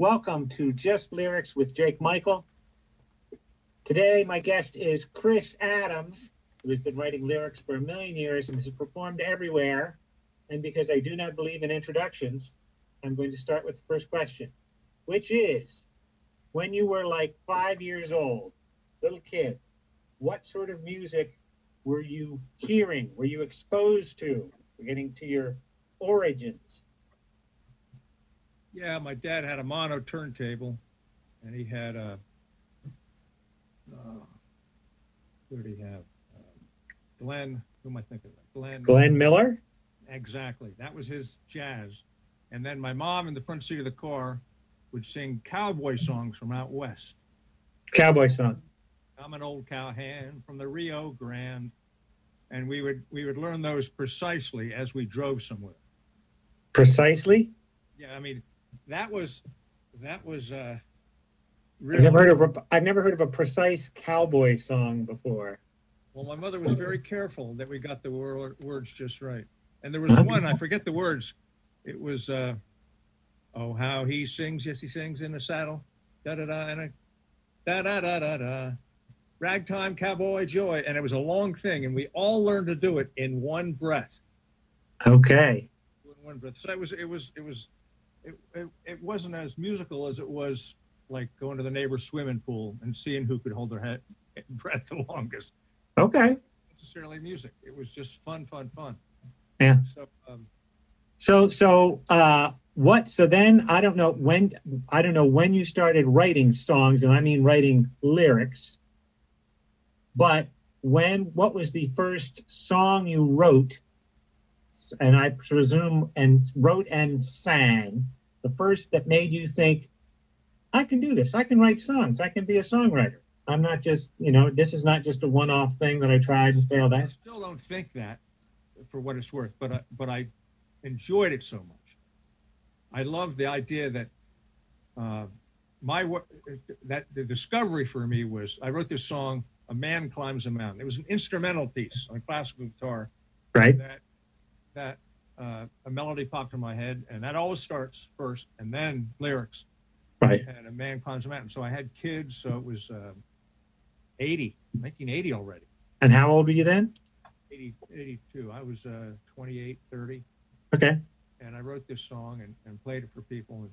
Welcome to Just Lyrics with Jake Michael. Today, my guest is Chris Adams, who has been writing lyrics for a million years and has performed everywhere. And because I do not believe in introductions, I'm going to start with the first question, which is, when you were like 5 years old, little kid, what sort of music were you hearing? Were you exposed to? We're getting to your origins. Yeah, my dad had a mono turntable, and he had a, what did he have? Glenn, who am I thinking of? Glenn Miller? Exactly. That was his jazz. And then my mom in the front seat of the car would sing cowboy songs from out west. Cowboy song. I'm an old cowhand from the Rio Grande. And we would learn those precisely as we drove somewhere. Precisely? Yeah, I mean, that was really... I've never heard of a precise cowboy song before. Well, my mother was very careful that we got the words just right. And there was one, I forget the words. It was, oh, how he sings, yes, he sings in the saddle, da-da-da, and a da-da-da-da-da, ragtime cowboy joy. And it was a long thing, and we all learned to do it in one breath. Okay. In one breath. So it wasn't as musical as it was like going to the neighbor's swimming pool and seeing who could hold their breath the longest. Okay. Not necessarily music. It was just fun. Yeah. So, So then I don't know when you started writing songs, and I mean writing lyrics, but what was the first song you wrote? And I presume wrote and sang, the first that made you think, I can do this. I can write songs. I can be a songwriter. I'm not just, this is not just a one-off thing that I tried and failed at. I still don't think that, for what it's worth, but I enjoyed it so much. I love the idea that the discovery for me was I wrote this song, "A Man Climbs a Mountain." It was an instrumental piece on classical guitar. Right. That a melody popped in my head, and that always starts first, and then lyrics. Right. And "A Man Climbs a Mountain." So I had kids, so it was 1980 already. And how old were you then? 82. I was 28, 30. Okay. And I wrote this song and played it for people.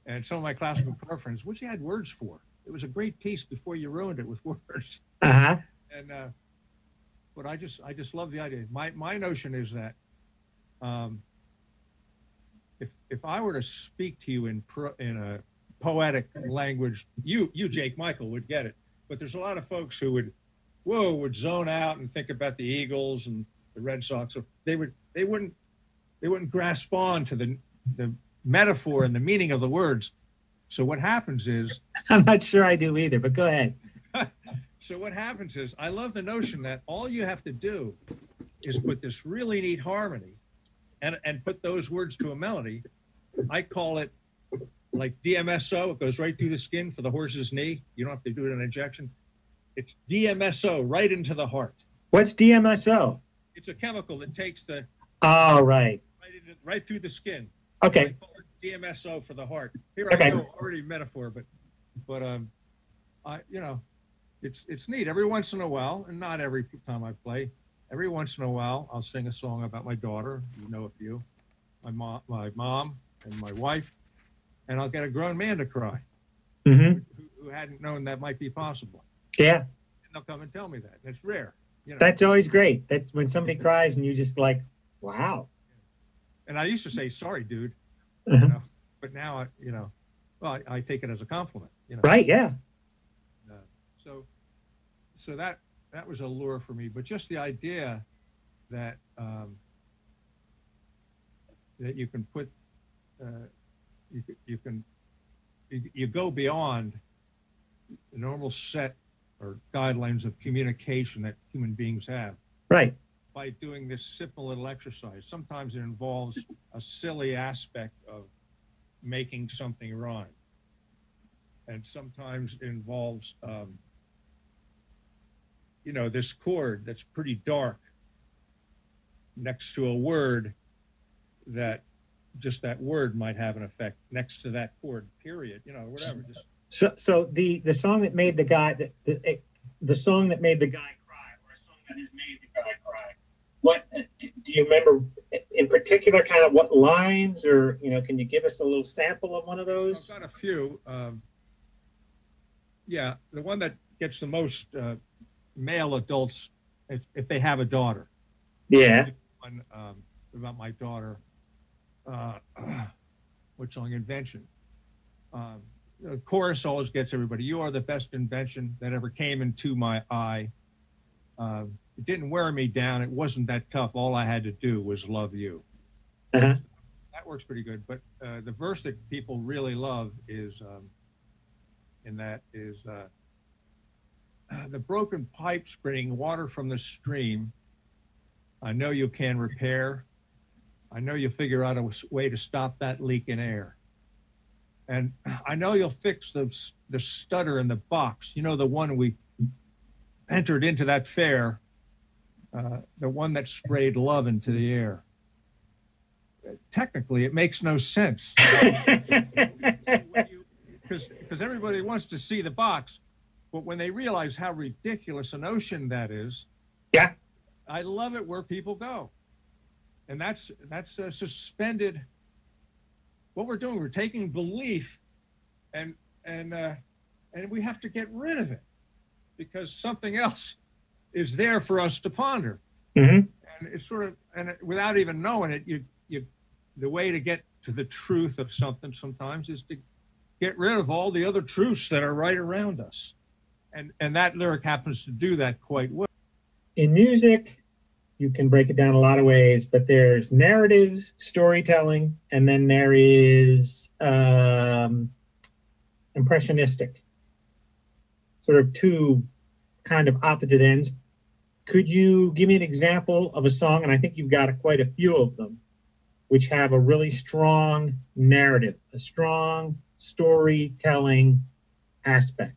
And some of my classical guitar friends, which you had words for. It was a great piece before you ruined it with words. Uh-huh. And but I just love the idea. My notion is that if I were to speak to you in a poetic language, you Jake Michael would get it. But there's a lot of folks who would zone out and think about the Eagles and the Red Sox. So they wouldn't grasp on to the metaphor and the meaning of the words. So what happens is, I'm not sure I do either, but go ahead. So what happens is, I love the notion that all you have to do is put this really neat harmony and put those words to a melody. I call it like DMSO. It goes right through the skin for the horse's knee. You don't have to do it in injection. It's DMSO right into the heart. What's DMSO? It's a chemical that takes the right through the skin. Okay. I call it DMSO for the heart. Here okay. I go, already metaphor, but it's neat. Every once in a while, and not every time I play, every once in a while I'll sing a song about my daughter. You know a few, my mom and my wife, and I'll get a grown man to cry mm-hmm. who hadn't known that might be possible. Yeah. And they'll come and tell me that. And it's rare. That's always great. That's when somebody cries and you just like, wow. And I used to say, sorry, dude. Uh-huh. But now, I take it as a compliment. Right, yeah. So that was a lure for me. But just the idea that that you can put, you go beyond the normal set or guidelines of communication that human beings have. Right. By doing this simple little exercise. Sometimes it involves a silly aspect of making something rhyme. And sometimes it involves, this chord that's pretty dark next to a word that just that word might have an effect next to that chord, period, you know, whatever. Just So the song that made the guy the song that made the guy cry, or a song that has made the guy cry. What do you remember in particular? Kind of what lines, or can you give us a little sample of one of those? I've got a few. Yeah, the one that gets the most male adults, if they have a daughter. Yeah. One about my daughter. What song? Invention. The chorus always gets everybody. You are the best invention that ever came into my eye. It didn't wear me down. It wasn't that tough. All I had to do was love you. Uh-huh. That works pretty good. But the verse that people really love is, the broken pipes bringing water from the stream. I know you can repair. I know you'll figure out a way to stop that leak in air. And I know you'll fix the stutter in the box. You know, the one we entered into that fair, the one that sprayed love into the air. Technically, it makes no sense. Because everybody wants to see the box, but when they realize how ridiculous a notion that is, yeah, I love it where people go. And that's suspended. What we're doing, we're taking belief and we have to get rid of it because something else is there for us to ponder. Mm-hmm. And it's sort of, without even knowing it, the way to get to the truth of something sometimes is to get rid of all the other truths that are right around us. And that lyric happens to do that quite well. In music, you can break it down a lot of ways, but there's narratives, storytelling, and then there is impressionistic. Sort of two kind of opposite ends. Could you give me an example of a song, and I think you've got quite a few of them, which have a really strong narrative, a strong storytelling aspect?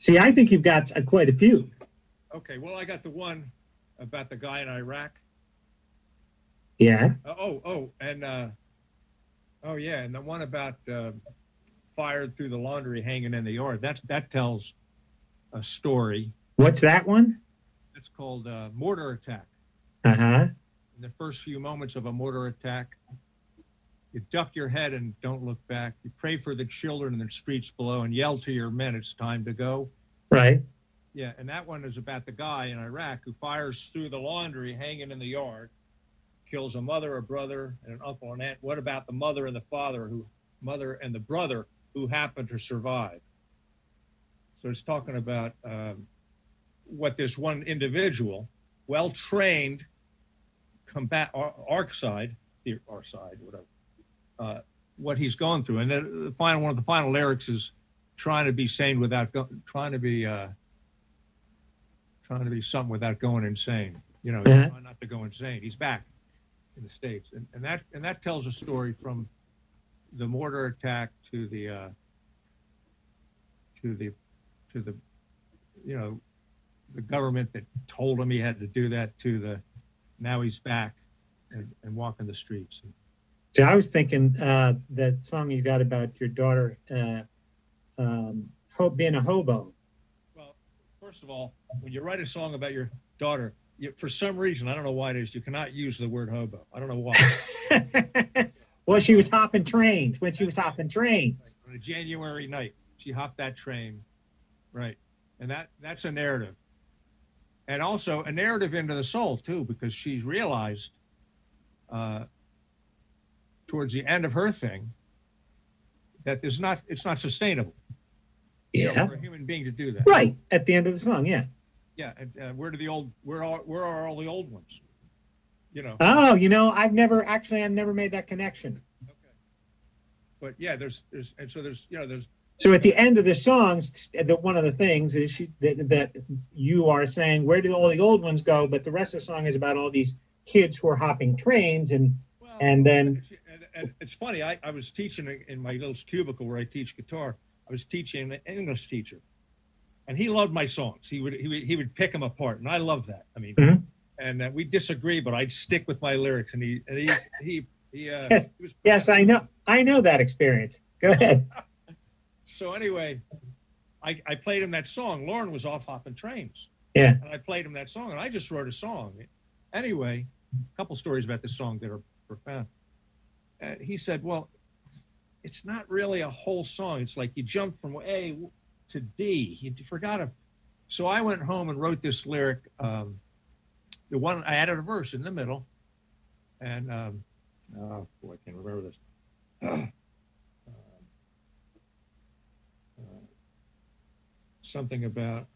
See, I think you've got quite a few. Okay, well, I got the one about the guy in Iraq. Yeah. And the one about fired through the laundry hanging in the yard. That tells a story. What's that one? It's called Mortar Attack. Uh-huh. In the first few moments of a mortar attack, you duck your head and don't look back. You pray for the children in the streets below and yell to your men, it's time to go. Right. Yeah, and that one is about the guy in Iraq who fires through the laundry hanging in the yard, kills a mother, a brother, and an uncle and aunt. What about the mother and the mother and the brother who happened to survive? So it's talking about what this one individual, well-trained, our side, whatever, what he's going through. And then one of the final lyrics is trying to be sane without trying to be something without going insane. You know, Uh-huh. trying not to go insane. He's back in the States, and that tells a story from the mortar attack to the the government that told him he had to do that, to now he's back and walking the streets. See, I was thinking that song you got about your daughter being a hobo. Well, first of all, when you write a song about your daughter, for some reason, I don't know why it is, you cannot use the word hobo. I don't know why. Well, she was hopping trains when she was hopping trains. On a January night, she hopped that train, right? And that's a narrative. And also a narrative into the soul, too, because she's realized towards the end of her thing that it's not sustainable. Yeah. For a human being to do that. Right. At the end of the song, yeah. Yeah. And where are all the old ones? You know. Oh, I've never made that connection. Okay. But yeah, there's So at the end of the songs, one of the things is that you are saying, where do all the old ones go? But the rest of the song is about all these kids who are hopping trains, and then it's funny. I was teaching in my little cubicle where I teach guitar. I was teaching an English teacher, and he loved my songs. He would pick them apart, and I love that. I mean, mm-hmm. and we disagree, but I'd stick with my lyrics. And he Yes, was yes, I know that experience. Go ahead. So anyway, I played him that song. Lauren was off hopping trains. Yeah. And I played him that song, and I just wrote a song. Anyway, a couple stories about this song that are profound. He said, well, it's not really a whole song. It's like you jump from A to D. You forgot it. So I went home and wrote this lyric. The one, I added a verse in the middle. And, oh, boy, I can't remember this. Something about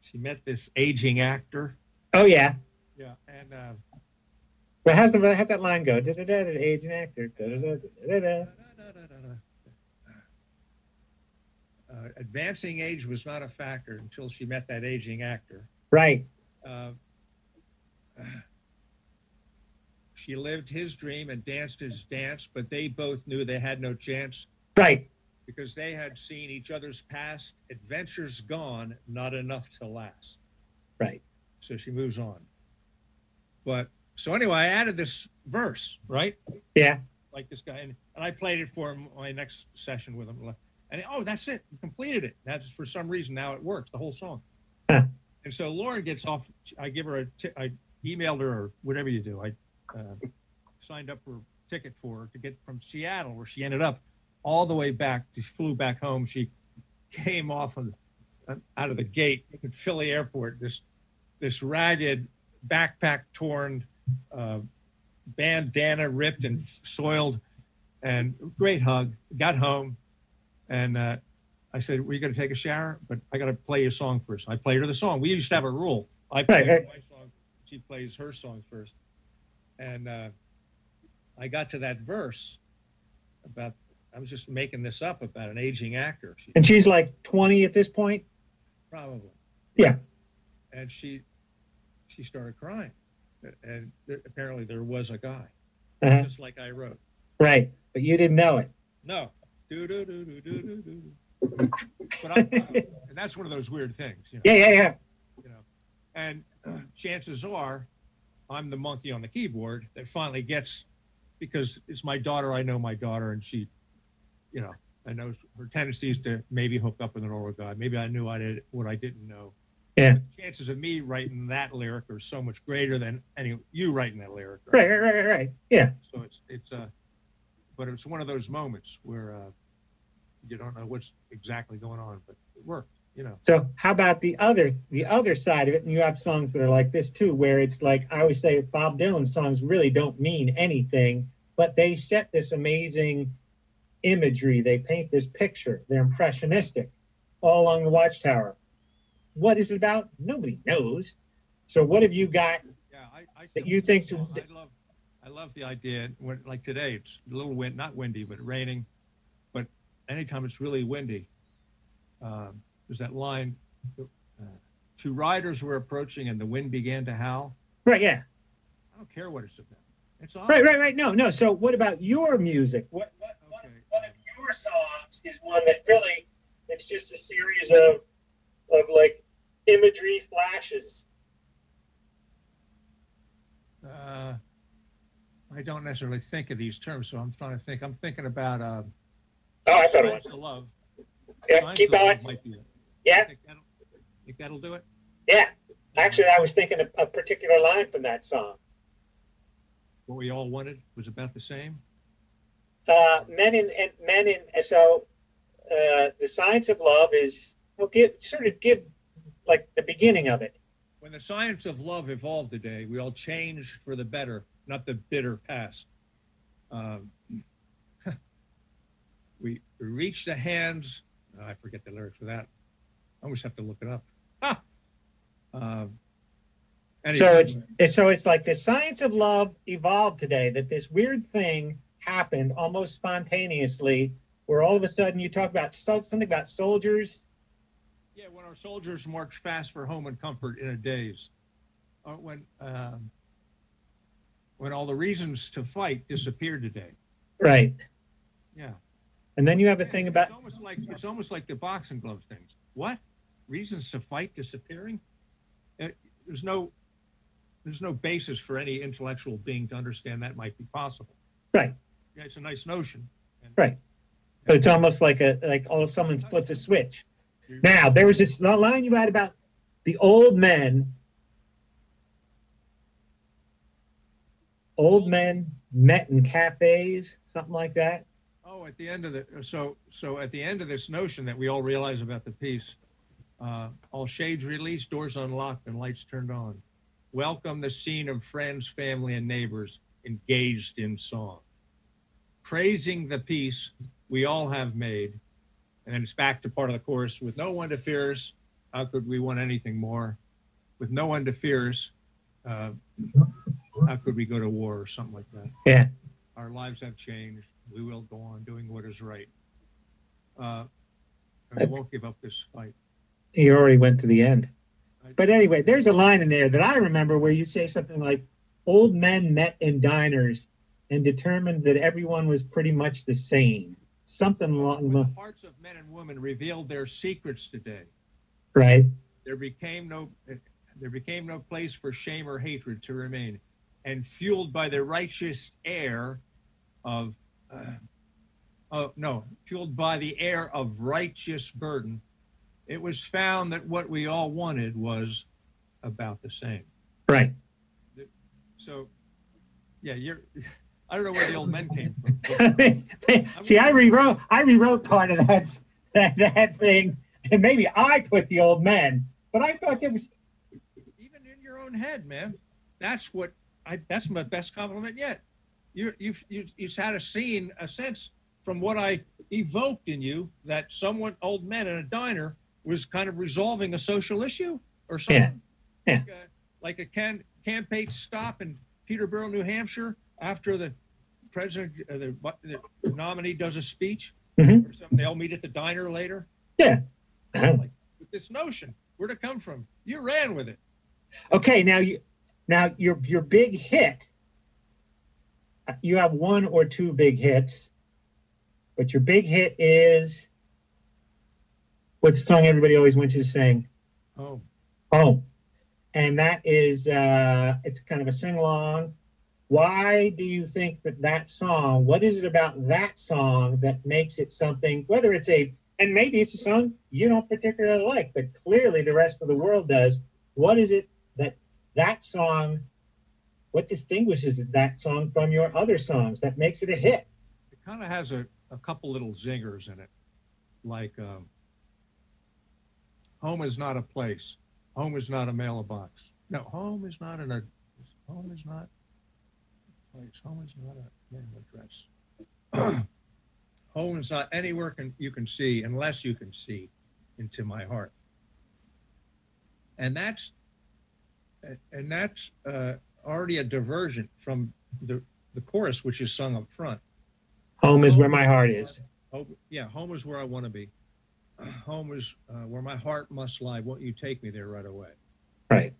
she met this aging actor. Oh yeah. Yeah, and well, how's that line go? Aging actor. Advancing age was not a factor until she met that aging actor. Right. She lived his dream and danced his dance, but they both knew they had no chance. Right. Because they had seen each other's past, adventures gone, not enough to last. Right. So she moves on. But so anyway, I added this verse, right? Yeah. Like this guy, and I played it for him my next session with him. And oh, that's it. We completed it. That's for some reason now it works, the whole song. Huh. And so Lauren gets off. I give her I emailed her or whatever you do. I signed up for a ticket for her to get from Seattle, where she ended up, all the way back. She flew back home. She came off out of the gate at Philly airport, this ragged, backpack torn, bandana ripped and soiled, and great hug. Got home, and I said, "Were you going to take a shower? But I got to play your song first." I played her the song. We used to have a rule. I play my song, she plays her song first. And I got to that verse about, I was just making this up about an aging actor. And she's like 20 at this point? Probably. Yeah. And she started crying. And apparently there was a guy, just like I wrote. Right. But you didn't know it. No. But and that's one of those weird things. You know? Yeah. You know, and chances are I'm the monkey on the keyboard that finally gets, because it's my daughter. I know my daughter, and she, you know, I know her tendencies to maybe hook up with an older guy. Maybe I knew what I didn't know. Yeah. But the chances of me writing that lyric are so much greater than you writing that lyric. Right. Yeah. So it's but it's one of those moments where you don't know what's exactly going on, but it worked. You know. So how about the other side of it? And you have songs that are like this too, where it's like, I always say Bob Dylan songs really don't mean anything, but they set this amazing imagery. They paint this picture. They're impressionistic all along the Watchtower. What is it about? Nobody knows. So what have you got that you think? I love the idea. Like today, it's a little not windy, but raining. But anytime it's really windy, there's that line, two riders were approaching and the wind began to howl. Right, yeah. I don't care what it's about. It's awesome. Right. No. So what about your music? One of your songs is one that really, it's just a series of like imagery flashes. I don't necessarily think of these terms, so I'm trying to think. I'm thinking about I thought it was. Love. Yeah, keep going. Yeah. Think that'll do it? Yeah. Actually, I was thinking of a particular line from that song. What we all wanted was about the same. So the science of love is, give like the beginning of it. When the science of love evolved today, we all changed for the better, not the bitter past. We reached the hands. I forget the lyrics for that. I always have to look it up. So it's like the science of love evolved today, that this weird thing happened almost spontaneously, where all of a sudden you talk about something about soldiers. Yeah, when our soldiers march fast for home and comfort in a daze. When all the reasons to fight disappeared today. Right. Yeah. And then you have a thing about... It's almost like the boxing gloves things. What? reasons to fight disappearing. There's no basis for any intellectual being to understand that might be possible. Right. Yeah, it's a nice notion. Right. But it's almost like someone's flipped a switch. Now, there was this line you had about the old men met in cafes, something like that. Oh, at the end of at the end of this notion that we all realize about the piece, all shades released, doors unlocked, and lights turned on. Welcome the scene of friends, family, and neighbors engaged in song, praising the peace we all have made. And then it's back to part of the chorus: with no one to fear us, how could we want anything more? With no one to fear us, how could we go to war, or something like that? Yeah. Our lives have changed. We will go on doing what is right. And we won't give up this fight. You already went to the end. But anyway, there's a line in there that I remember where you say something like, old men met in diners and determined that everyone was pretty much the same. Something along the hearts of men and women revealed their secrets today. Right. There became no place for shame or hatred to remain. And fueled by the righteous air of fueled by the air of righteous burden, it was found that what we all wanted was about the same. Right. So, yeah, I don't know where the old men came from. See, I rewrote part of that thing, and maybe I put the old men, but I thought there was even in your own head, man. That's my best compliment yet. You've had a sense from what I evoked in you that old men in a diner was kind of resolving a social issue or something. Yeah. Like a campaign stop in Peterborough, New Hampshire, after the president, the nominee does a speech, or something. They all meet at the diner later. Yeah. Like, with this notion, where'd it come from? You ran with it. Okay, now your big hit. You have one or two big hits, but your big hit is, what's the song everybody always wants you to sing? Home. And that is, it's kind of a sing-along. Why do you think that song, what is it about that song that makes it something, whether it's and maybe it's a song you don't particularly like, but clearly the rest of the world does. What is it that song, what distinguishes that song from your other songs that makes it a hit? It kind of has a couple little zingers in it, like home is not a place, home is not a mailbox. No, home is not a place, home is not a name address. Home is not anywhere you can see unless you can see into my heart. And that's already a diversion from the chorus, which is sung up front. Home is where my heart is. Home is where I want to be. Home is where my heart must lie. Won't you take me there right away? Right.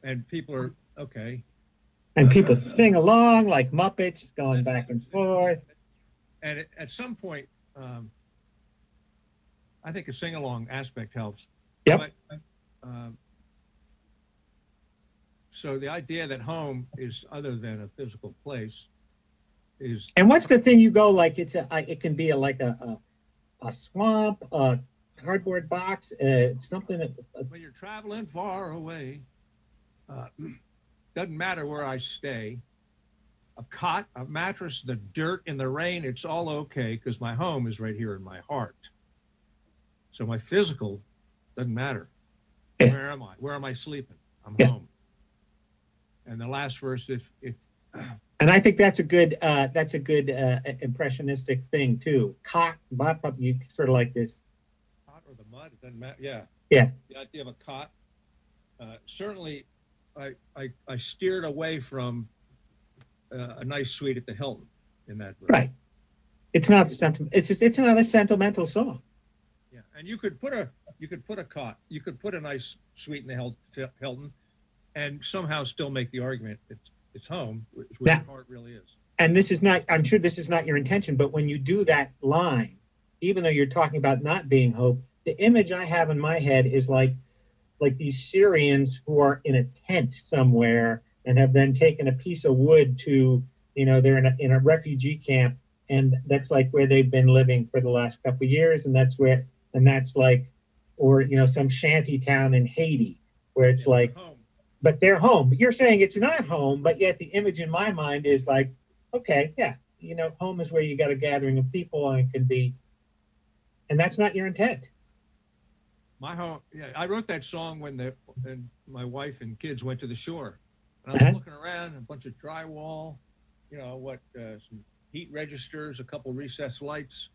And people are, okay. And people sing along like Muppets, going back and forth. And at some point, I think a sing-along aspect helps. Yep. But, so the idea that home is other than a physical place is. And what's the thing you go like? It can be like a swamp, a cardboard box, something. When you're traveling far away, doesn't matter where I stay. A cot, a mattress, the dirt in the rain, it's all okay because my home is right here in my heart. So my physical doesn't matter. Yeah. Where am I? Where am I sleeping? I'm Yeah. home. And the last verse, if and I think that's a good impressionistic thing too. Cot, you sort of like this. Cot or the mud, it doesn't matter. Yeah. Yeah. The idea of a cot. Certainly, I steered away from a nice suite at the Hilton in that verse. Right. It's not it's not a sentimental song. Yeah, and you could put a cot, you could put a nice suite in the Hilton, and somehow still make the argument it's home, which your heart really is. And this is not, I'm sure this is not your intention, but when you do that line, even though you're talking about not being home, the image I have in my head is like these Syrians who are in a tent somewhere and have then taken a piece of wood to, they're in a refugee camp, and that's like where they've been living for the last couple of years, and that's like, or some shanty town in Haiti where it's like, but they're home. But you're saying it's not home, but yet the image in my mind is like, okay, yeah, home is where you got a gathering of people, and it can be, and that's not your intent. My home, yeah, I wrote that song when my wife and kids went to the shore, and I was looking around, a bunch of drywall, some heat registers, a couple recessed lights,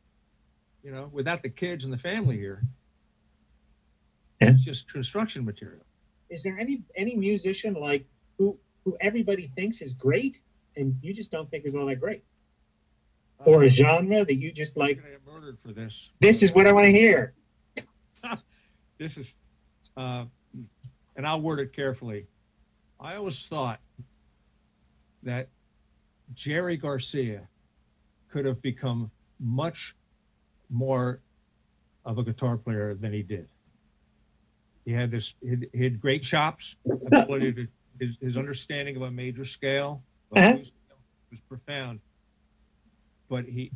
without the kids and the family here. It's just construction material. Is there any musician like who everybody thinks is great and you just don't think is all that great? Or a genre that you just like? I'm gonna get murdered for this. This is what I want to hear. This is, and I'll word it carefully. I always thought that Jerry Garcia could have become much more of a guitar player than he did. He had he had great chops, ability to, his understanding of a major scale was profound. But every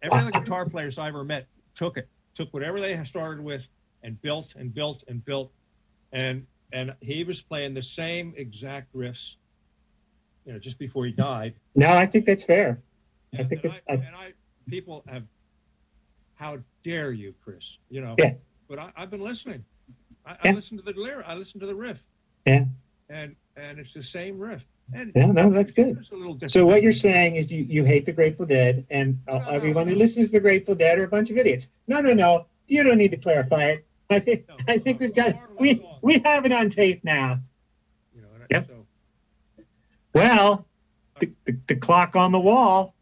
other guitar players I ever met took whatever they started with and built and built and built, and he was playing the same exact riffs, just before he died. No, I think that's fair. People have, how dare you, Chris? Yeah. But I've been listening. I listened to the lyric. I listened to the riff. Yeah. And it's the same riff. And yeah, no, that's good. So what you're saying is you hate the Grateful Dead, and everyone who listens to the Grateful Dead are a bunch of idiots. No. You don't need to clarify it. I think we've got we have it on tape now. Yep. Well, the clock on the wall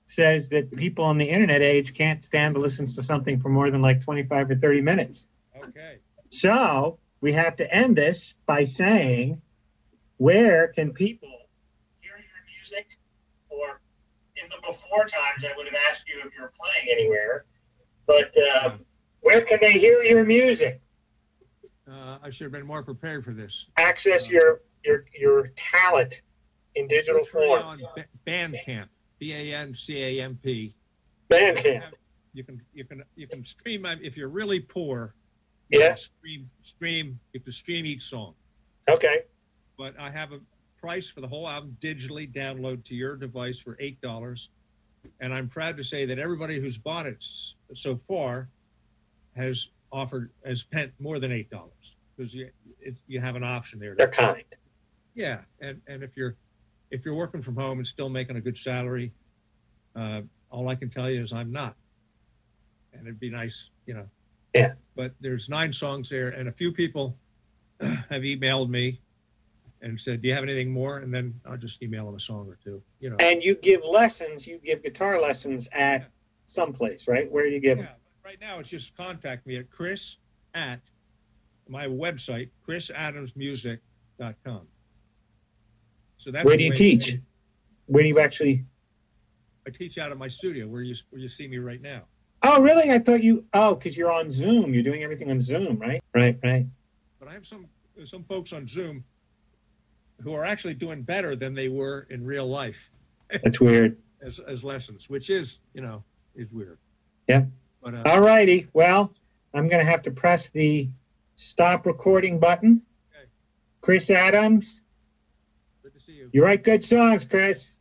says that people in the internet age can't stand to listen to something for more than like 25 or 30 minutes. Okay. So we have to end this by saying, where can people hear your music? Or in the before times, I would have asked you if you were playing anywhere. But where can they hear your music? I should have been more prepared for this. Access your talent in digital form. On Bandcamp, Bandcamp. Bandcamp. You can stream if you're really poor. Yeah. You can stream each song. Okay. But I have a price for the whole album digitally download to your device for $8. And I'm proud to say that everybody who's bought it so far has spent more than $8, because you have an option there. They're kind. Yeah, and if you're working from home and still making a good salary, all I can tell you is I'm not. And it'd be nice, Yeah. But there's 9 songs there, and a few people have emailed me and said, "Do you have anything more?" And then I'll just email them a song or two. And you give lessons. You give guitar lessons at someplace, right? Where do you give them? Right now, it's just contact me at Chris at my website, chrisadamsmusic.com. So that's where do you teach? Where do you actually? I teach out of my studio where you see me right now. Oh, really? I thought because you're on Zoom. You're doing everything on Zoom, right? Right. But I have some folks on Zoom who are actually doing better than they were in real life. That's weird. as lessons, which is is weird. Yeah. But, all righty. Well, I'm going to have to press the stop recording button. Okay. Chris Adams. Good to see you. You write good songs, Chris.